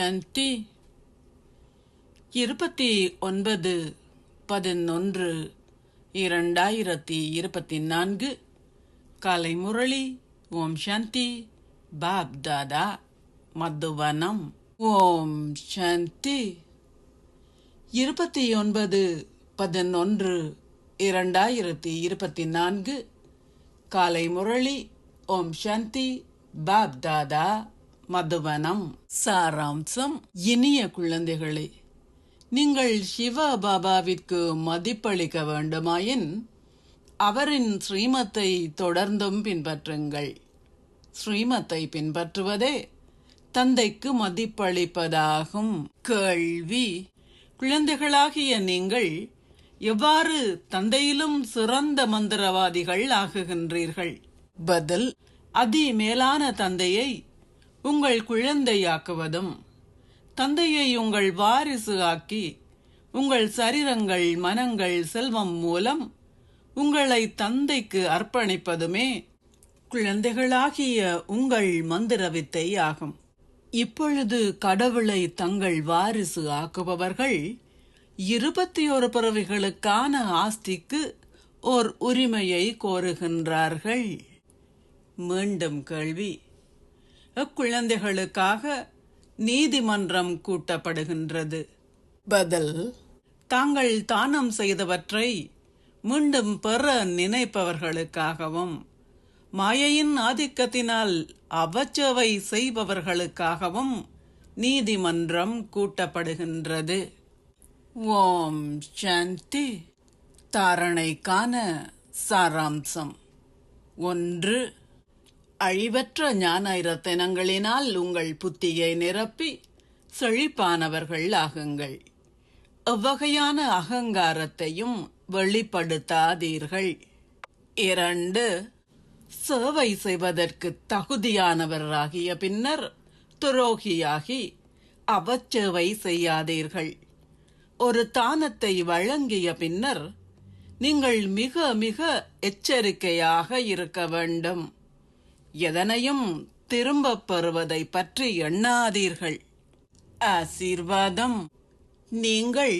சாந்தி. 29/11/2024 காலை முரளி. ஓம் சாந்தி. பாப் தாதா, மதுவனம். ஓம் சாந்தி. 29/11/2024 காலை முரளி. ஓம் சாந்தி. பாப் தாதா, மதுவனம். சாராம்சம். இனிய குழந்தைகளே, நீங்கள் சிவ பாபாவிற்கு மதிப்பளிக்க வேண்டுமாயின் அவரின் ஸ்ரீமத்தை தொடர்ந்தும் பின்பற்றுங்கள். ஸ்ரீமத்தை பின்பற்றுவதே தந்தைக்கு மதிப்பளிப்பதாகும். கேள்வி: குழந்தைகளாகிய நீங்கள் எவ்வாறு தந்தையிலும் சிறந்த மந்திரவாதிகள் ஆகுகின்றீர்கள்? பதில்: அதி மேலான தந்தையை உங்கள் குழந்தையாக்குவதும், தந்தையை உங்கள் வாரிசு ஆக்கி உங்கள் சரீரங்கள், மனங்கள், செல்வம் மூலம் உங்களை தந்தைக்கு அர்ப்பணிப்பதுமே குழந்தைகளாகிய உங்கள் மந்திர வித்தை ஆகும். இப்பொழுது கடவுளை தங்கள் வாரிசு ஆக்குபவர்கள் 21 பிறவிகளுக்கான ஆஸ்திக்கு ஓர் உரிமையை கோருகின்றார்கள். மீண்டும் கேள்வி: அக்குழந்தைகளுக்காக நீதிமன்றம் கூட்டப்படுகின்றது. பதில்: தாங்கள் தானம் செய்தவற்றை மீண்டும் பெற நினைப்பவர்களுக்காகவும், மாயையின் ஆதிக்கத்தினால் அவச்சேவை செய்பவர்களுக்காகவும் நீதிமன்றம் கூட்டப்படுகின்றது. ஓம் சாந்தி. தாரணைக்கான சாராம்சம். 1. அழிவற்ற ஞான இரத்தினங்களினால் உங்கள் புத்தியை நிரப்பி செழிப்பானவர்கள் ஆகுங்கள். எவ்வகையான அகங்காரத்தையும் வெளிப்படுத்தாதீர்கள். 2. சேவை செய்வதற்கு தகுதியானவராகிய பின்னர் துரோகியாகி அவச்சேவை செய்யாதீர்கள். ஒரு தானத்தை வழங்கிய பின்னர் நீங்கள் மிக மிக எச்சரிக்கையாக இருக்க வேண்டும். எதனையும் திரும்பப் பெறுவதை பற்றி எண்ணாதீர்கள். ஆசீர்வாதம். நீங்கள்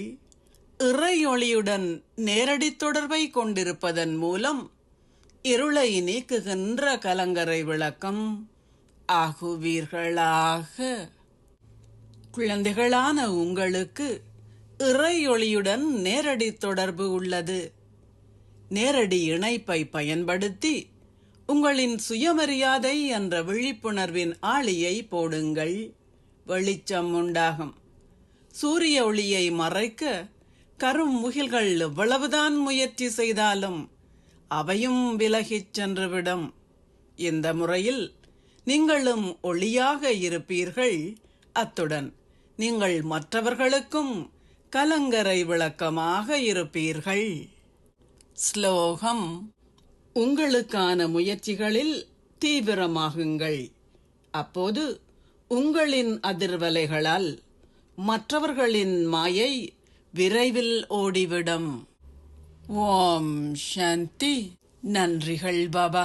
இறையொளியுடன் நேரடி தொடர்பை கொண்டிருப்பதன் மூலம் இருளை நீக்குகின்ற கலங்கரை விளக்கம் ஆகுவீர்களாக. குழந்தைகளான உங்களுக்கு இறையொளியுடன் நேரடி தொடர்பு உள்ளது. நேரடி இணைப்பை பயன்படுத்தி உங்களின் சுயமரியாதை என்ற விழிப்புணர்வின் ஆளியை போடுங்கள். வெளிச்சம் உண்டாகும். சூரிய ஒளியை மறைக்க கரும் முகில்கள் எவ்வளவுதான் முயற்சி செய்தாலும் அவையும் விலகிச் சென்றுவிடும். இந்த முறையில் நீங்களும் ஒளியாக இருப்பீர்கள். அத்துடன் நீங்கள் மற்றவர்களுக்கும் கலங்கரை விளக்கமாக இருப்பீர்கள். ஸ்லோகம். உங்களுக்கான முயற்சிகளில் தீவிரமாகுங்கள். அப்போது உங்களின் அதிர்வலைகளால் மற்றவர்களின் மாயை விரைவில் ஓடிவிடும். ஓம் சாந்தி. நன்றிகள் பாபா.